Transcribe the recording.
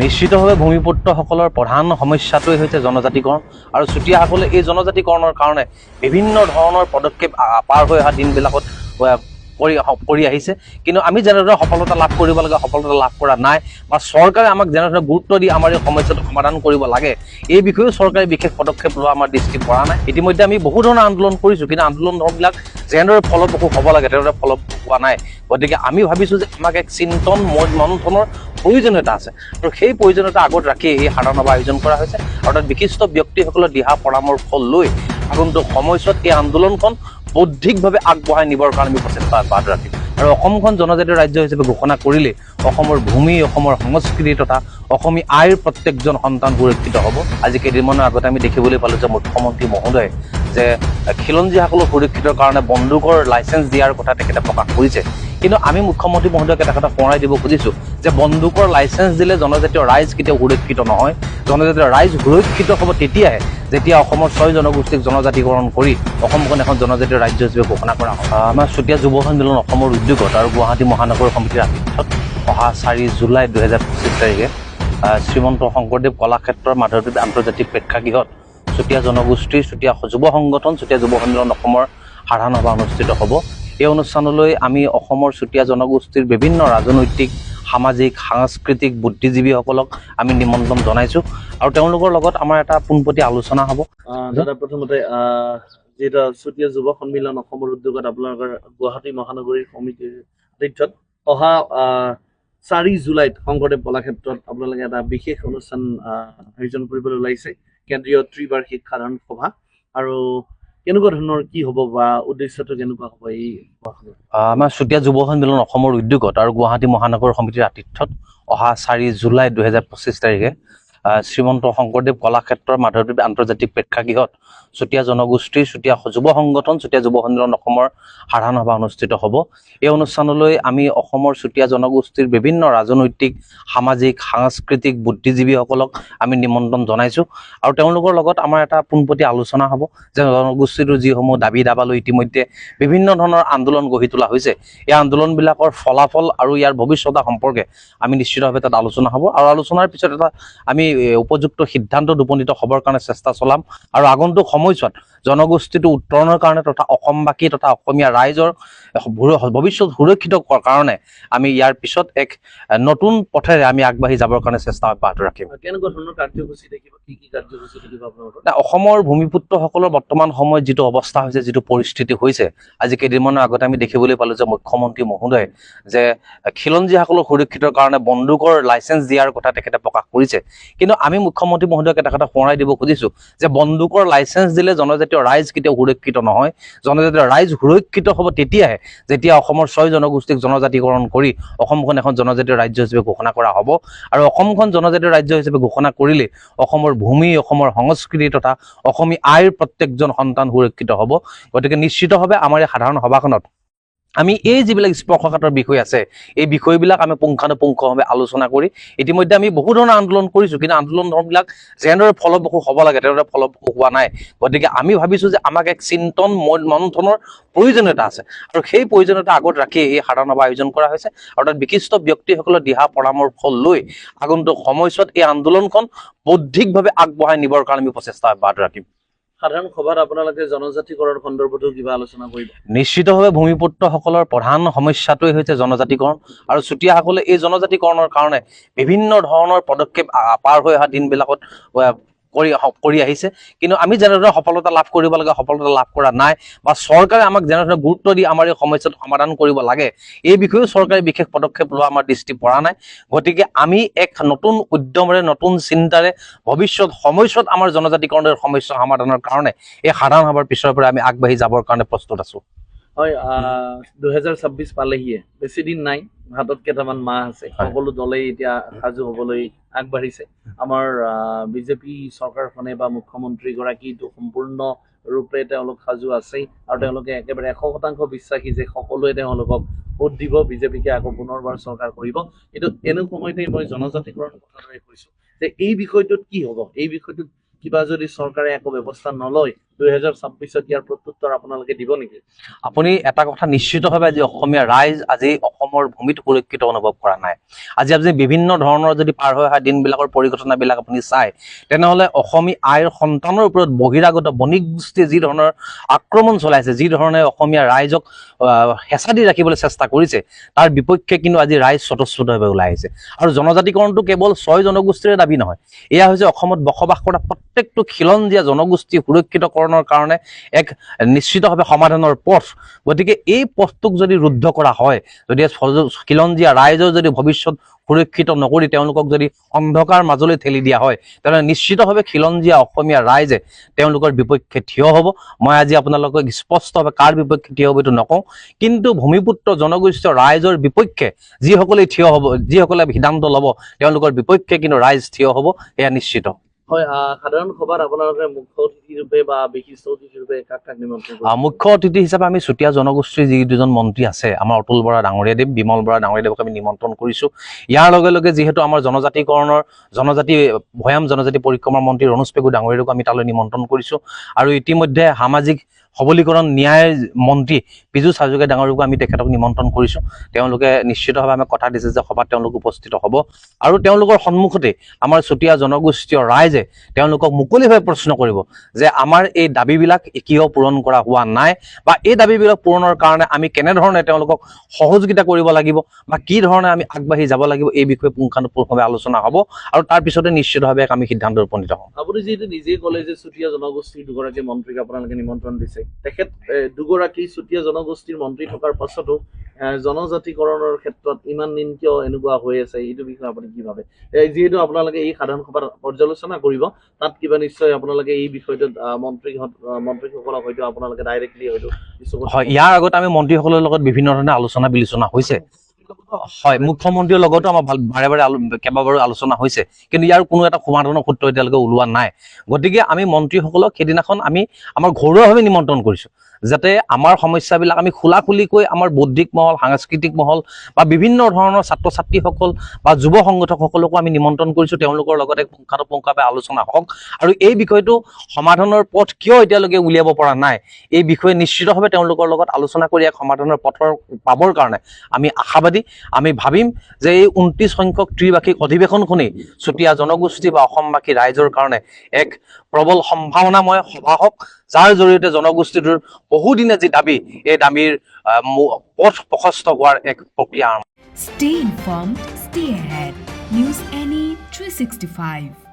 নিশ্চিতভাৱে ভূমিপুত্ৰসকলৰ প্ৰধান সমস্যাটোৱেই হৈছে জনজাতিকৰণ আৰু চুতীয়াসকলে এই জনজাতিকৰণৰ কাৰণে বিভিন্ন ধৰণৰ পদক্ষেপ পাৰ হৈ অহা দিনবিলাকত কৰি আহিছে। কিন্তু আমি যেনেদৰে সফলতা লাভ কৰিব লাগে সফলতা লাভ কৰা নাই, বা চৰকাৰে আমাক যেনেদৰে গুৰুত্ব দি আমাৰ এই সমস্যাটো সমাধান কৰিব লাগে এই বিষয়েও চৰকাৰে বিশেষ পদক্ষেপ লোৱা আমাৰ দৃষ্টি পৰা নাই। ইতিমধ্যে আমি বহু ধৰণৰ আন্দোলন কৰিছোঁ, কিন্তু আন্দোলনবিলাক যেনেদৰে ফলপ্ৰসূ হ'ব লাগে তেনেদৰে ফলপ্ৰসূ হোৱা নাই। গতিকে আমি ভাবিছোঁ যে আমাক এক চিন্তন মন্থনৰ প্ৰয়োজনীয়তা আছে, আৰু সেই প্ৰয়োজনীয়তা আগত ৰাখি এই সাধাৰণ সভা আয়োজন কৰা হৈছে। আৰু তাত বিশিষ্ট ব্যক্তিসকলৰ দিহা পৰামৰ্শ লৈ আগন্তুক সময়ছোৱাত এই আন্দোলনখন বৌদ্ধিকভাৱে আগবঢ়াই নিবৰ কাৰণে আমি প্ৰচেষ্টা অব্যাহত ৰাখিম। আৰু অসমখন জনজাতীয় ৰাজ্য হিচাপে ঘোষণা কৰিলে অসমৰ ভূমি, অসমৰ সংস্কৃতি তথা অসমী আইৰ প্ৰত্যেকজন সন্তান সুৰক্ষিত হ'ব। আজি কেইদিনমানৰ আগতে আমি দেখিবলৈ পালোঁ যে মুখ্যমন্ত্ৰী মহোদয়ে যে খিলঞ্জীসকলক সুৰক্ষিতৰ কাৰণে বন্দুকৰ লাইচেঞ্চ দিয়াৰ কথা তেখেতে প্ৰকাশ কৰিছে। কিন্তু আমি মুখ্যমন্ত্ৰী মহোদয়ক এটা কথা সোঁৱৰাই দিব খুজিছোঁ যে বন্দুকৰ লাইচেঞ্চ দিলে জনজাতীয় ৰাইজ কেতিয়াও সুৰক্ষিত নহয়। জনজাতীয় ৰাইজ সুৰক্ষিত হ'ব তেতিয়াহে যেতিয়া অসমৰ 6 জনগোষ্ঠীক জনজাতিকৰণ কৰি অসমখন এখন জনজাতীয় ৰাজ্য হিচাপে ঘোষণা কৰা হয়। আমাৰ চুতীয়া যুৱ সন্মিলন অসমৰ উদ্যোগত আৰু গুৱাহাটী মহানগৰ সমিতিৰ আতিথ্যত অহা 4 জুলাই 2025 তাৰিখে শ্ৰীমন্ত শংকৰদেৱ কলাক্ষেত্ৰৰ মাধৱদেৱ আন্তৰ্জাতিক প্ৰেক্ষাগৃহত চুতীয়া জনগোষ্ঠীৰ চুতীয়া যুৱ সংগঠন চুতীয়া যুৱ সন্মিলন অসমৰ সাধাৰণ সভা অনুষ্ঠিত হ'ব। এই অনুষ্ঠানলৈ আমি অসমৰ চুতীয়া জনগোষ্ঠীৰ বিভিন্ন ৰাজনৈতিক, সামাজিক, সাংস্কৃতিক বুদ্ধিজীৱীসকলক আমি নিমন্ত্ৰণ জনাইছোঁ, আৰু তেওঁলোকৰ লগত আমাৰ এটা পোনপটীয়া আলোচনা হ'ব। দাদা, প্ৰথমতে যিটো চুতীয়া যুৱ সন্মিলন অসমৰ উদ্যোগত আপোনালোকৰ গুৱাহাটী মহানগৰীৰ সমিতিৰ আতিথ্যত অহা 4 জুলাইত শংকৰদেৱ কলাক্ষেত্ৰত আপোনালোকে এটা বিশেষ অনুষ্ঠান আয়োজন কৰিবলৈ ওলাইছে, কেন্দ্ৰীয় ত্ৰিবাৰ্ষিক সাধাৰণ সভা। আৰু কেনেকুৱা ধৰণৰ কি হ'ব বা উদ্দেশ্যটো কেনেকুৱা হ'ব এই সভাখনত? আমাৰ চুতীয়া যুৱ সন্মিলন অসমৰ উদ্যোগত আৰু গুৱাহাটী মহানগৰ সমিতিৰ আতিথ্যত অহা 4 জুলাই 2025 তাৰিখে শ্ৰীমন্ত শংকৰদেৱ কলাক্ষেত্ৰৰ মাধৱদেৱ আন্তৰ্জাতিক প্ৰেক্ষাগৃহত চুতীয়া জনগোষ্ঠীৰ চুতীয়া যুৱ সংগঠন চুতীয়া যুৱ সন্মিলন অসমৰ সাধাৰণ সভা অনুষ্ঠিত হ'ব। এই অনুষ্ঠানলৈ আমি অসমৰ চুতীয়া জনগোষ্ঠীৰ বিভিন্ন ৰাজনৈতিক, সামাজিক, সাংস্কৃতিক বুদ্ধিজীৱীসকলক আমি নিমন্ত্ৰণ জনাইছোঁ, আৰু তেওঁলোকৰ লগত আমাৰ এটা পোনপটীয়া আলোচনা হ'ব যে জনগোষ্ঠীটোৰ যিসমূহ দাবী দাবা লৈ ইতিমধ্যে বিভিন্ন ধৰণৰ আন্দোলন গঢ়ি তোলা হৈছে, এই আন্দোলনবিলাকৰ ফলাফল আৰু ইয়াৰ ভৱিষ্যতা সম্পৰ্কে আমি নিশ্চিতভাৱে তাত আলোচনা হ'ব। আৰু আলোচনাৰ পিছত এটা আমি উপযুক্ত সিদ্ধান্তত উপনীত হ'বৰ কাৰণে চেষ্টা চলাম, আৰু আগন্তুক সময়ছোৱাত জনগোষ্ঠীটো উত্তৰণৰ কাৰণে তথা অসমবাসী তথা অসমীয়া ৰাইজৰ ভৱিষ্যত সুৰক্ষিত কৰাৰ কাৰণে আমি ইয়াৰ পিছত এক নতুন পথেৰে আমি আগবাঢ়ি যাবৰ কাৰণে চেষ্টা অব্যাহত ৰাখিম। কেনেকুৱা ধৰণৰ কাৰ্যসূচী থাকিব, কি কি কাৰ্যসূচী থাকিব আপোনালোকৰ? অসমৰ ভূমিপুত্ৰসকলৰ বৰ্তমান সময়ত যিটো অৱস্থা হৈছে, যিটো পৰিস্থিতি হৈছে, আজি কেইদিনমানৰ আগতে আমি দেখিবলৈ পালোঁ যে মুখ্যমন্ত্ৰী মহোদয়ে যে খিলঞ্জীসকলক সুৰক্ষিতৰ কাৰণে বন্দুকৰ লাইচেঞ্চ দিয়াৰ কথা তেখেতে প্ৰকাশ কৰিছে। কিন্তু আমি মুখ্যমন্ত্ৰী মহোদয়ক এটা কথা সোঁৱৰাই দিব খুজিছোঁ যে বন্দুকৰ লাইচেঞ্চ দিলে জনজাতীয় ৰাইজ কেতিয়াও সুৰক্ষিত নহয়। জনজাতীয় ৰাইজ সুৰক্ষিত হ'ব তেতিয়াহে যেতিয়া অসমৰ 6 জনগোষ্ঠীক জনজাতিকৰণ কৰি অসমখন এখন জনজাতীয় ৰাজ্য হিচাপে ঘোষণা কৰা হ'ব। আৰু অসমখন জনজাতীয় ৰাজ্য হিচাপে ঘোষণা কৰিলে অসমৰ ভূমি, অসমৰ সংস্কৃতি তথা অসমী আইৰ প্ৰত্যেকজন সন্তান সুৰক্ষিত হ'ব। গতিকে নিশ্চিতভাৱে আমাৰ এই সাধাৰণ সভাখনত আমি এই যিবিলাক স্পৰ্শকাতৰ বিষয় আছে এই বিষয়বিলাক আমি পুংখানুপুংখভাৱে আলোচনা কৰি ইতিমধ্যে আমি বহু ধৰণৰ আন্দোলন কৰিছোঁ, কিন্তু আন্দোলনবিলাক যেনেদৰে ফলপ্ৰসূ হ'ব লাগে তেনেদৰে ফলপ্ৰসূ হোৱা নাই। গতিকে আমি ভাবিছোঁ যে আমাক এক চিন্তন মন্থনৰ প্ৰয়োজনীয়তা আছে, আৰু সেই প্ৰয়োজনীয়তা আগত ৰাখি এই সাধাৰণ সভা আয়োজন কৰা হৈছে। আৰু তাত বিশিষ্ট ব্যক্তিসকলৰ দিহা পৰামৰ্শ লৈ আগন্তুক সময়ছোৱাত এই আন্দোলনখন বৌদ্ধিকভাৱে আগবঢ়াই নিবৰ কাৰণে আমি প্ৰচেষ্টা অব্যাহত ৰাখিম। সাধাৰণ সভাত আপোনালোকে জনজাতিকৰণৰ সন্দৰ্ভতো কিবা আলোচনা কৰিব? নিশ্চিতভাৱে ভূমিপুত্ৰসকলৰ প্ৰধান সমস্যাটোৱেই হৈছে জনজাতিকৰণ, আৰু চুতীয়াসকলে এই জনজাতিকৰণৰ কাৰণে বিভিন্ন ধৰণৰ পদক্ষেপ পাৰ হৈ অহা দিনবিলাকত কৰি আহিছে। কিন্তু আমি যেনেদৰে সফলতা লাভ কৰিব লাগে সফলতা লাভ কৰা নাই, বা চৰকাৰে আমাক যেনেদৰে গুৰুত্ব দি আমাৰ এই সমস্যাটো সমাধান কৰিব লাগে এই বিষয়েও চৰকাৰে বিশেষ পদক্ষেপ লোৱা আমাৰ দৃষ্টি পৰা নাই। গতিকে আমি এক নতুন উদ্যমেৰে নতুন চিন্তাৰে ভৱিষ্যত সময়ছোৱাত আমাৰ জনজাতিকৰণৰ সমস্যা সমাধানৰ কাৰণে এই সাধাৰণ সভাৰ পিছৰ পৰা আমি আগবাঢ়ি যাবৰ কাৰণে প্ৰস্তুত আছোঁ। হয়, 2026 পালেহিয়ে, বেছি দিন নাই, হাতত কেইটামান মাহ আছে। সকলো দলেই এতিয়া সাজু হ'বলৈ আগবাঢ়িছে। আমাৰ বিজেপি চৰকাৰখনে বা মুখ্যমন্ত্ৰীগৰাকীটো সম্পূৰ্ণ ৰূপে তেওঁলোক সাজু আছেই, আৰু তেওঁলোকে একেবাৰে 100% বিশ্বাসী যে সকলোৱে তেওঁলোকক ভোট দিব, বিজেপিকে আকৌ পুনৰবাৰ চৰকাৰ কৰিব। কিন্তু এনে সময়তে মই জনজাতিকৰণ কথাটোৱে কৈছোঁ যে এই বিষয়টোত কি হ'ব, এই বিষয়টোত কিবা যদি চৰকাৰে একো ব্যৱস্থা নলয় 2026ত ইয়াৰ প্ৰত্যুত্তৰ আপোনালোকে দিব নেকি? আপুনি এটা কথা নিশ্চিতভাৱে আজি অসমীয়া ৰাইজ আজি অসমৰ ভূমিত সুৰক্ষিত অনুভৱ কৰা নাই। আজি আপুনি বিভিন্ন ধৰণৰ যদি পাৰ হৈ অহা দিনবিলাকৰ পৰিঘটনাবিলাক আপুনি চায়, তেনেহ'লে অসমী আইৰ সন্তানৰ ওপৰত বহিৰাগত বণিক গোষ্ঠীয়ে যি ধৰণৰ আক্ৰমণ চলাইছে, যি ধৰণে অসমীয়া ৰাইজক হেঁচা দি ৰাখিবলৈ চেষ্টা কৰিছে, তাৰ বিপক্ষে কিন্তু আজি ৰাইজ স্বতঃস্ফূৰ্তভাৱে ওলাই আহিছে। আৰু জনজাতিকৰণটো কেৱল 6 জনগোষ্ঠীৰে দাবী নহয়, এয়া হৈছে অসমত বসবাস কৰা প্ৰত্যেকটো খিলঞ্জীয়া জনগোষ্ঠী সুৰক্ষিতকৰণৰ কাৰণে এক নিশ্চিতভাৱে সমাধানৰ পথ। গতিকে এই পথটোক যদি ৰুদ্ধ কৰা হয়, যদি খিলঞ্জীয়া ৰাইজৰ যদি ভৱিষ্যত সুৰক্ষিত নকৰি তেওঁলোকক যদি অন্ধকাৰ মাজলৈ ঠেলি দিয়া হয়, তেনেহ'লে নিশ্চিতভাৱে খিলঞ্জীয়া অসমীয়া ৰাইজে তেওঁলোকৰ বিপক্ষে থিয় হ'ব। মই আজি আপোনালোকক স্পষ্টভাৱে কাৰ বিপক্ষে থিয় হ'ব এইটো নকওঁ, কিন্তু ভূমিপুত্ৰ জনগোষ্ঠীয় ৰাইজৰ বিপক্ষে যিসকলে থিয় হ'ব, যিসকলে সিদ্ধান্ত ল'ব, তেওঁলোকৰ বিপক্ষে কিন্তু ৰাইজ থিয় হ'ব, এয়া নিশ্চিত। হয়, সাধাৰণ সভাত আপোনালোকে মুখ্য অতিথি ৰূপে বা বিশিষ্ট অতিথি ৰূপে কাক কাক নিমন্ত্ৰণ কৰিছে? মুখ্য অতিথি হিচাপে আমি চুতীয়া জনগোষ্ঠীৰ যি দুজন মন্ত্ৰী আছে, আমাৰ অতুল বৰা ডাঙৰীয়াদেৱ, বিমল বৰা ডাঙৰীয়াদেৱক আমি নিমন্ত্ৰণ কৰিছোঁ। ইয়াৰ লগে লগে যিহেতু আমাৰ ভৈয়াম জনজাতি পৰিক্ৰমাৰ মন্ত্ৰী ৰণোজ পেগু ডাঙৰীয়াদেৱক আমি তালৈ নিমন্ত্ৰণ কৰিছোঁ। আৰু ইতিমধ্যে সামাজিক সবলীকৰণ ন্যায় মন্ত্ৰী পীযুষ হাজৰিকা ডাঙৰীয়াকো আমি তেখেতক নিমন্ত্ৰণ কৰিছোঁ। তেওঁলোকে নিশ্চিতভাৱে আমাক কথা দিছে যে সভাত তেওঁলোক উপস্থিত হ'ব, আৰু তেওঁলোকৰ সন্মুখতে আমাৰ চুতীয়া জনগোষ্ঠীয় ৰাইজে তেওঁলোকক মুকলিভাৱে প্ৰশ্ন কৰিব যে আমাৰ এই দাবীবিলাক কিয় পূৰণ কৰা হোৱা নাই, বা এই দাবীবিলাক পূৰণৰ কাৰণে আমি কেনেধৰণে তেওঁলোকক সহযোগিতা কৰিব লাগিব, বা কি ধৰণে আমি আগবাঢ়ি যাব লাগিব, এই বিষয়ে পুংখানুপুংখভাৱে আলোচনা হ'ব, আৰু তাৰ পিছতে নিশ্চিতভাৱে আমি সিদ্ধান্ত উপনীত হ'ম। আপুনি যিহেতু নিজেই ক'লে যে চুতীয়া জনগোষ্ঠীৰ দুগৰাকী মন্ত্ৰীক আপোনালোকে নিমন্ত্ৰণ দিছে, তেখেত দুগৰাকী চুতীয়া জনগোষ্ঠীৰ মন্ত্ৰী থকাৰ পাছতো জনজাতিকৰণৰ ক্ষেত্ৰত ইমান দিন কিয় এনেকুৱা হৈ আছে, এইটো বিষয়ে আপুনি কি ভাবে? যিহেতু আপোনালোকে এই সাধাৰণ সভাত পৰ্যালোচনা কৰিব, তাত কিবা নিশ্চয় আপোনালোকে এই বিষয়টোত মন্ত্ৰীসকলক হয়তো আপোনালোকে ডাইৰেক্টলি হয়তো কিছু হয়, ইয়াৰ আগত আমি মন্ত্ৰীসকলৰ লগত বিভিন্ন ধৰণে আলোচনা বিলোচনা হৈছে। হয়, মুখ্যমন্ত্ৰীৰ লগতো আমাৰ বাৰে বাৰে কেইবাবাৰো আলোচনা হৈছে, কিন্তু ইয়াৰ কোনো এটা সমাধানৰ সূত্ৰ এতিয়ালৈকে ওলোৱা নাই। গতিকে আমি মন্ত্ৰীসকলক সেইদিনাখন আমি আমাৰ ঘৰুৱাভাৱে নিমন্ত্ৰণ কৰিছোঁ, যাতে আমাৰ সমস্যাবিলাক আমি খোলাখুলিকৈ আমাৰ বৌদ্ধিক মহল, সাংস্কৃতিক মহল বা বিভিন্ন ধৰণৰ ছাত্ৰ ছাত্ৰীসকল বা যুৱ সংগঠকসকলকো আমি নিমন্ত্ৰণ কৰিছোঁ। তেওঁলোকৰ লগতে পুংখানুপুংখভাৱে আলোচনা হওক, আৰু এই বিষয়টো সমাধানৰ পথ কিয় এতিয়ালৈকে উলিয়াব পৰা নাই, এই বিষয়ে নিশ্চিতভাৱে তেওঁলোকৰ লগত আলোচনা কৰি এক সমাধানৰ পথৰ পাবৰ কাৰণে আমি আশাবাদী। আমি ভাবিম যে এই 29 সংখ্যক ত্ৰিভাষিক অধিৱেশনখনেই চুতীয়া জনগোষ্ঠী বা অসমবাসী ৰাইজৰ কাৰণে এক প্ৰবল সম্ভাৱনাময় সভা হওক, যাৰ জৰিয়তে জনগোষ্ঠীটোৰ বহুদিনে যি দাবী, এই দাবীৰ পথ প্ৰশস্ত হোৱাৰ এক প্ৰক্ৰিয়া আৰম্ভ। Stay informed, stay ahead. News NE 365.